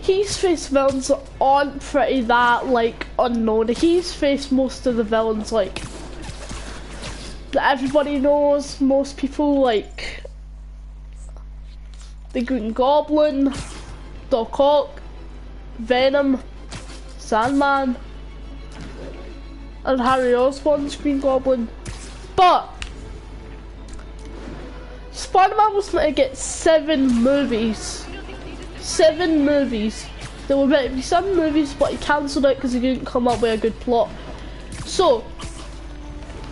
He's faced villains that aren't pretty that like unknown. He's faced most of the villains like that everybody knows. Most people like the Green Goblin, Doc Ock, Venom, Sandman, and Harry Osborn's Green Goblin. But Spider-Man was meant to get 7 movies. 7 movies. There were meant to be 7 movies, but he cancelled it because he couldn't come up with a good plot. So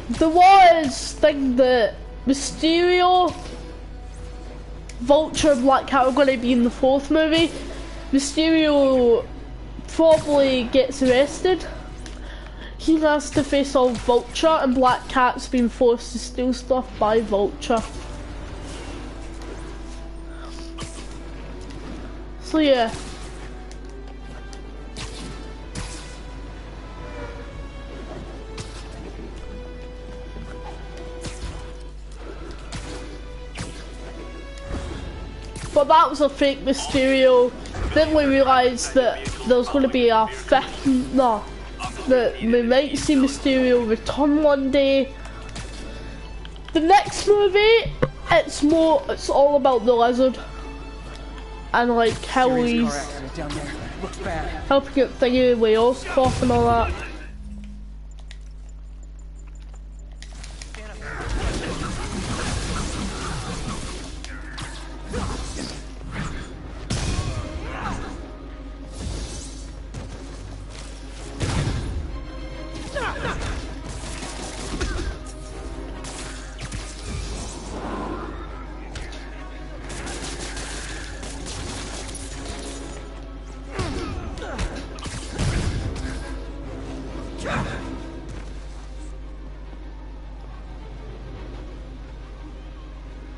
there was thing that Mysterio, Vulture, and Black Cat are going to be in the 4th movie. Mysterio probably gets arrested. He has to face off Vulture, and Black Cat's been forced to steal stuff by Vulture. So yeah. But that was a fake Mysterio. Then we realised that there was going to be a 5th, no, that we might see Mysterio return one day. The next movie, it's all about the Lizard. And like how he's helping get thingy with Oscorp and all that.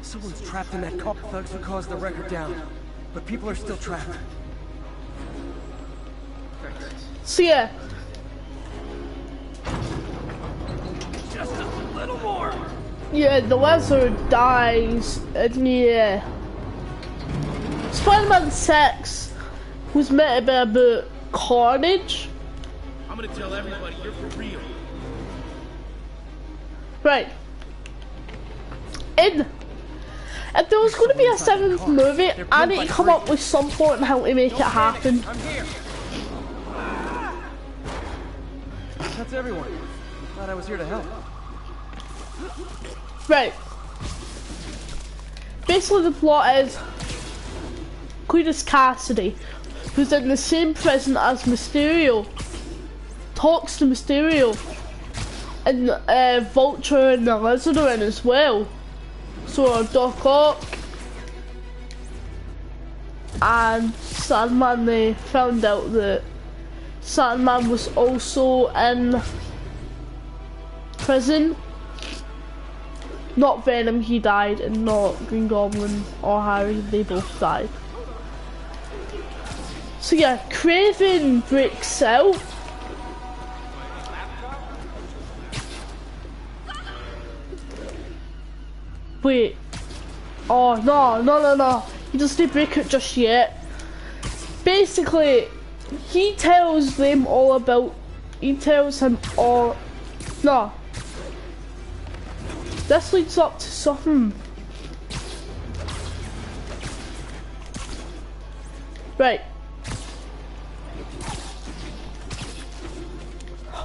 Someone's trapped in that cop. Thugs who caused the record down, but people are still trapped. So yeah. Just a little more. Yeah, the Lizard dies, and yeah. Spider-Man 6 was meant to be about Carnage. I'm gonna tell everybody you're for real. Right. If there was going to be a 7th movie, I need to come up with some point on how to make it happen. I'm here. That's everyone. I'm glad I was here to help. Right. Basically the plot is Cletus Cassidy, who's in the same prison as Mysterio, talks to Mysterio, and Vulture and the Lizard are in as well. So are Doc Ock and Sandman. They found out that Sandman was also in prison. Not Venom, he died, and not Green Goblin or Harry, they both died. So yeah, Kraven breaks out. Wait. Oh, no. He doesn't break it just yet. Basically, he tells them all about... He tells him all... No. This leads up to something. Right.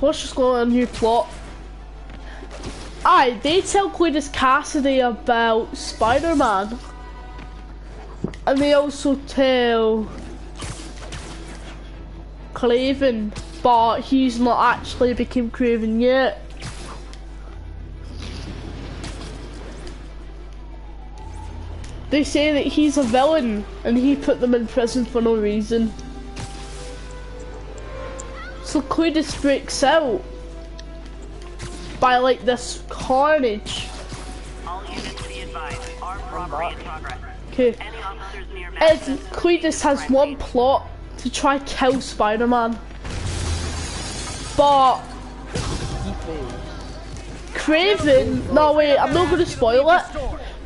Let's just go on a new plot. Aye, they tell Cletus Cassidy about Spider-Man. And they also tell Kraven, but he's not actually become Kraven yet. They say that he's a villain and he put them in prison for no reason. So Cletus breaks out by like this carnage. All units be advised. Armed robbery in progress. Okay. Any officers near Cletus has one plot to try kill Spider-Man. But Kraven, no wait, I'm not gonna spoil it.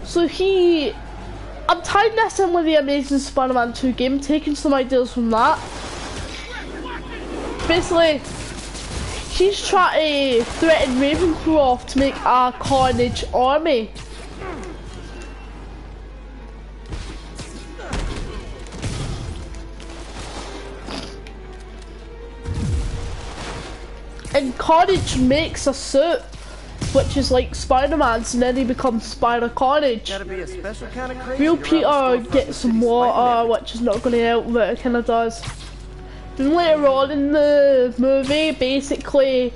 So he I'm tying this in with the Amazing Spider-Man 2 game, taking some ideas from that. Basically, she's trying to threaten Ravencroft to make a Carnage army. And Carnage makes a suit, which is like Spider-Man's, and then he becomes Spider Carnage. Gotta be a special kind of crazy Real to Peter rob the gets some water, which is not going to help, but it kind of does. Then later on in the movie, basically,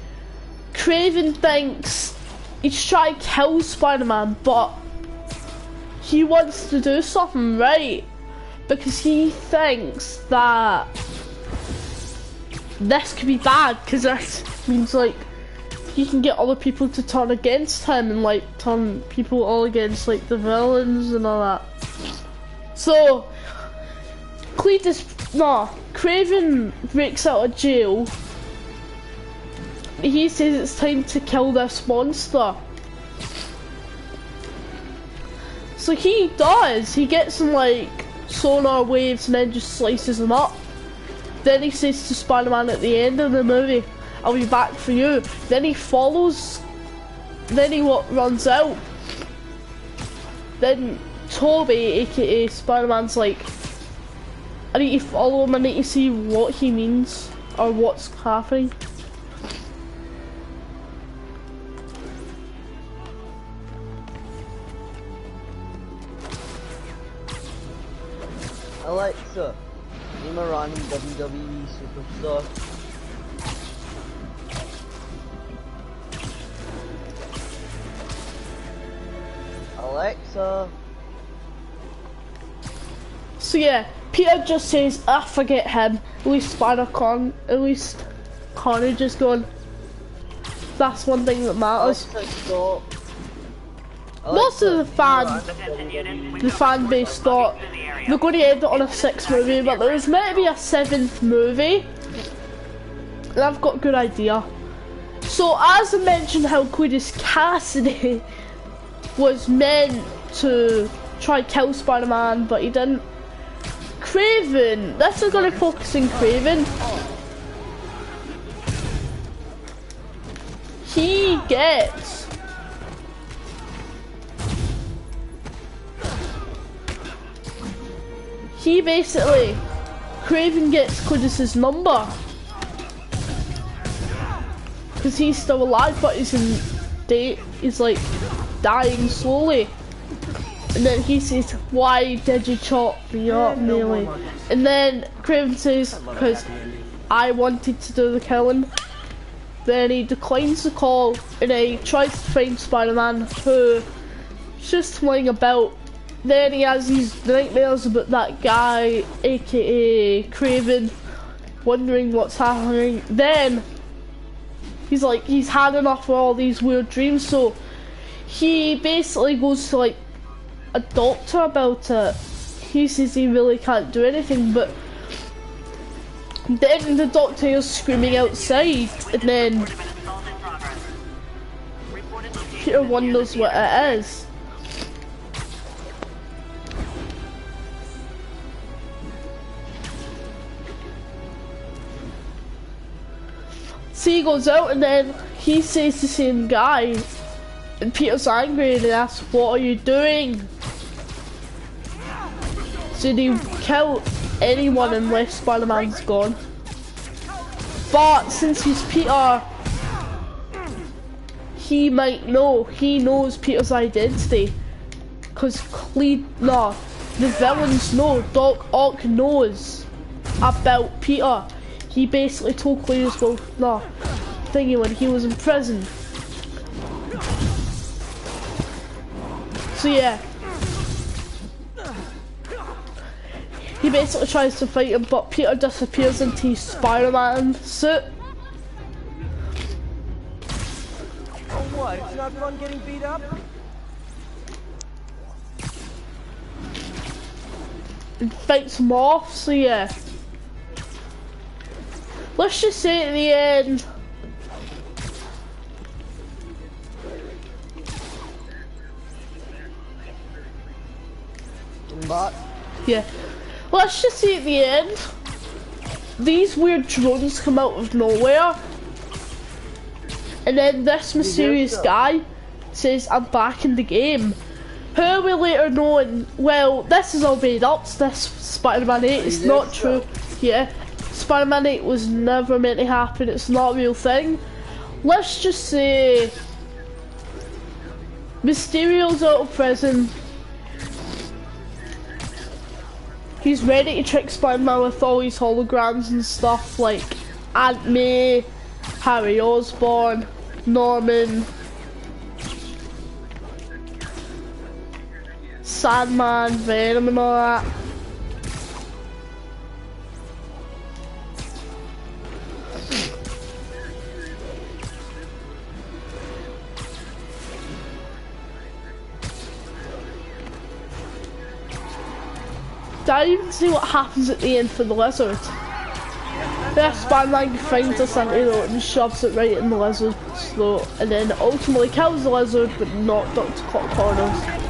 Kraven thinks he's trying to kill Spider-Man, but he wants to do something right, because he thinks that this could be bad, because that means like he can get other people to turn against him and like turn people all against like the villains and all that. So Kraven breaks out of jail. He says it's time to kill this monster. So he does. He gets some like sonar waves and then just slices them up. Then he says to Spider-Man at the end of the movie, "I'll be back for you." Then he follows. Then he runs out. Then Toby, aka Spider-Man's like, "I need to follow him. I need to see what he means or what's happening." Alexa, name a random WWE superstar. Alexa. So yeah, Peter just says, "Ah, forget him. At least Carnage is gone." That's one thing that matters. Alexa, stop. Most of the fan base thought they're going to end it on a 6th movie, but there was meant to be a 7th movie, and I've got a good idea. So as I mentioned how Cletus Cassidy was meant to try to kill Spider-Man, but he didn't. Kraven, this is going to focus on Kraven. He basically, Kraven gets Cletus's number. Because he's still alive, but he's like dying slowly. And then he says, "Why did you chop me up, nearly?" And then Kraven says, "Because I wanted to do the killing." Then he declines the call, and he tries to find Spider-Man, who's just flying about. Then he has these nightmares about that guy, aka Kraven, wondering what's happening. Then he's like, he's had enough of all these weird dreams, so he basically goes to like a doctor about it. He says he really can't do anything, but then the doctor is screaming outside, and then Peter wonders what it is. So he goes out, and then he says the same guy, and Peter's angry and he asks, "What are you doing?" So he'll kill anyone unless Spider-Man's gone. But since he's Peter, he might know. He knows Peter's identity. Because the villains know. Doc Ock knows about Peter. He basically told Cletus thingy when he was in prison. So yeah. He basically tries to fight him, but Peter disappears into his Spider-Man suit. Oh what? It's not fun getting beat up? And fights him off, so yeah. Let's just say at the end, fighting back. Yeah. Let's just see at the end. These weird drones come out of nowhere. And then this mysterious guy says, I'm back in the game. Who we later knowing, well, this is all made up, this Spider-Man 8, it's not true. Yeah, Spider-Man 8 was never meant to happen, it's not a real thing. Let's just say Mysterio's out of prison. He's ready to trick Spider-Man with all these holograms and stuff like Aunt May, Harry Osborn, Norman, Sandman, Venom and all that. Did I even see what happens at the end for the lizard? Yeah, Spider-Man finds this antidote and shoves it right in the lizard's throat, and then ultimately kills the lizard but not Dr. Connors.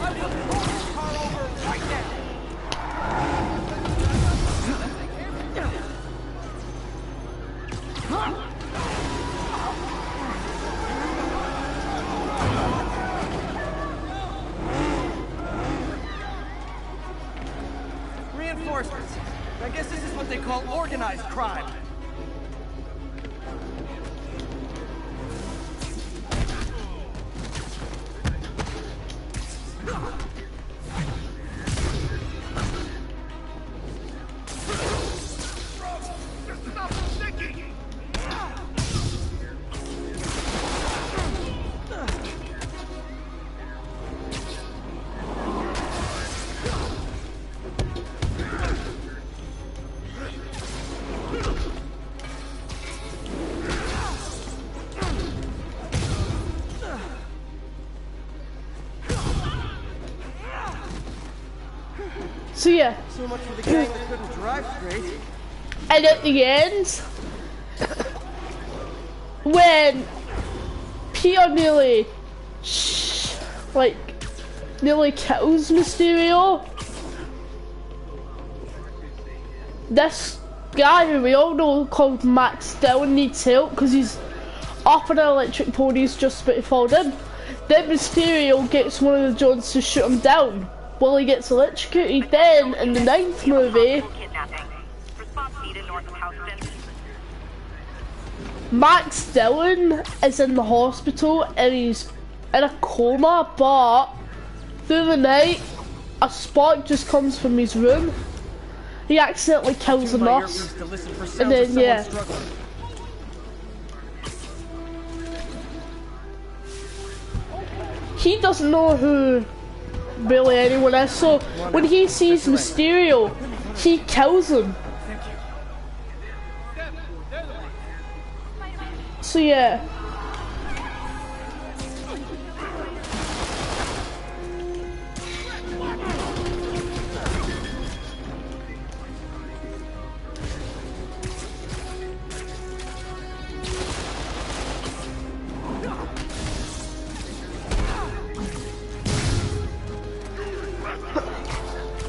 Reinforcements. I guess this is what they call organized crime. So yeah. So much for the gang that couldn't drive straight. And at the end, when Peter nearly kills Mysterio, this guy who we all know called Max Dillon needs help because he's up on an electric pony, he's just about to fall in. Then Mysterio gets one of the drones to shoot him down. Well, he gets electrocuted. Then, in the 9th movie, Max Dillon is in the hospital and he's in a coma, but through the night, a spark just comes from his room. He accidentally kills a nurse, and then, yeah. He doesn't know who really anyone is, so when he sees Mysterio, he kills him. So yeah.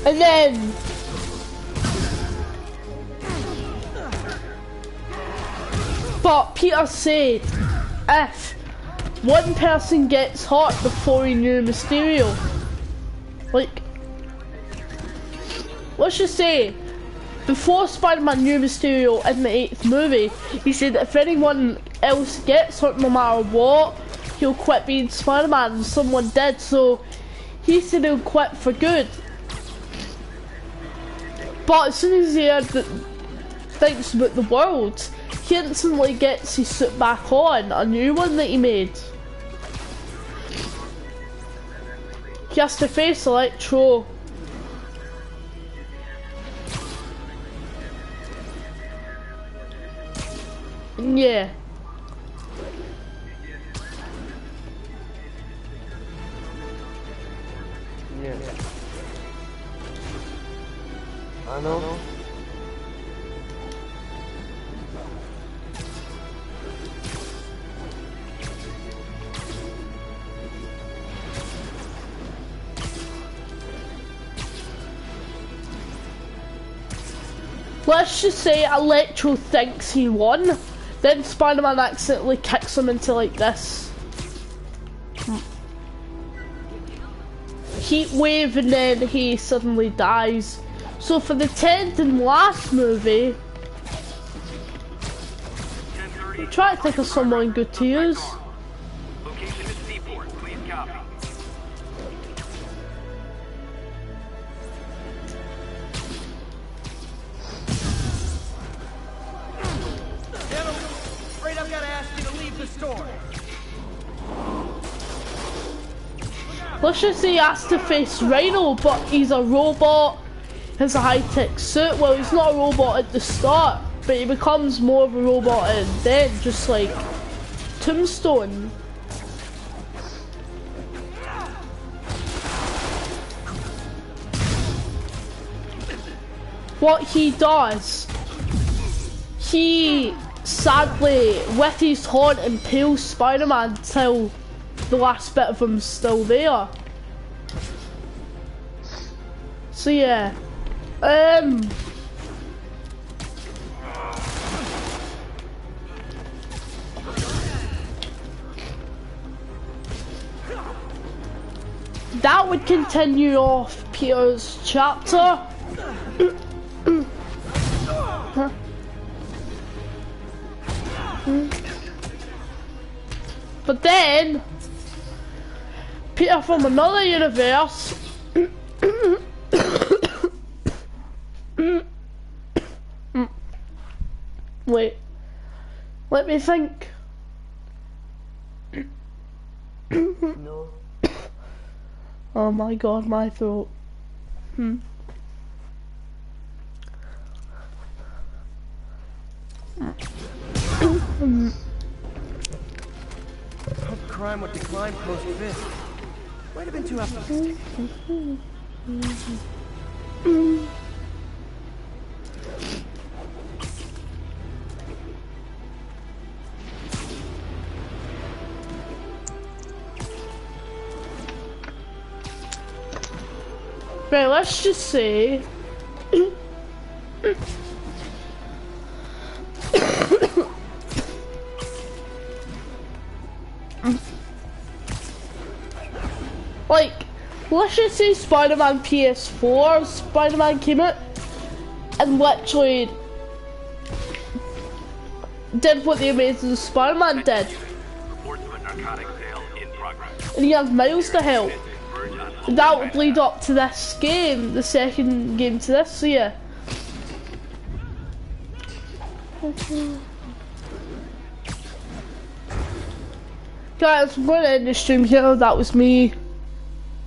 And then but Peter said if one person gets hurt before he knew Mysterio, like, let's just say before Spider-Man knew Mysterio in the 8th movie, he said that if anyone else gets hurt no matter what, he'll quit being Spider-Man, and someone did, so he said he'll quit for good. But as soon as he heard that thinks about the world, he instantly gets his suit back on, a new one that he made. He has to face Electro. Yeah. Yeah. I know. let's just say Electro thinks he won, then Spider-Man accidentally kicks him into like this heat wave, and then he suddenly dies. So for the 10th and last movie, try to think of someone good to use. Location is Seaport. Please copy. Gentlemen, afraid I've got to ask you to leave the store. Let's just say he has to face Rhino, but he's a robot, has a high-tech suit. Well, he's not a robot at the start, but he becomes more of a robot and then, just like Tombstone. What he does, he sadly, with his horn, impales Spider-Man till the last bit of him's still there. So yeah, that would continue off Peter's chapter. But then Peter from another universe wait, let me think. No. Oh my god, my throat. Hope crime would decline post this. Might have been too optimistic. Right, let's just say like, let's just say Spider-Man PS4, Spider-Man came out and literally did what the Amazing Spider-Man did. Reports of a narcotic sale in progress. And he has Miles to help. And that would lead up to this game, the second game to this, so yeah. Guys, I'm going to end the stream here. That was me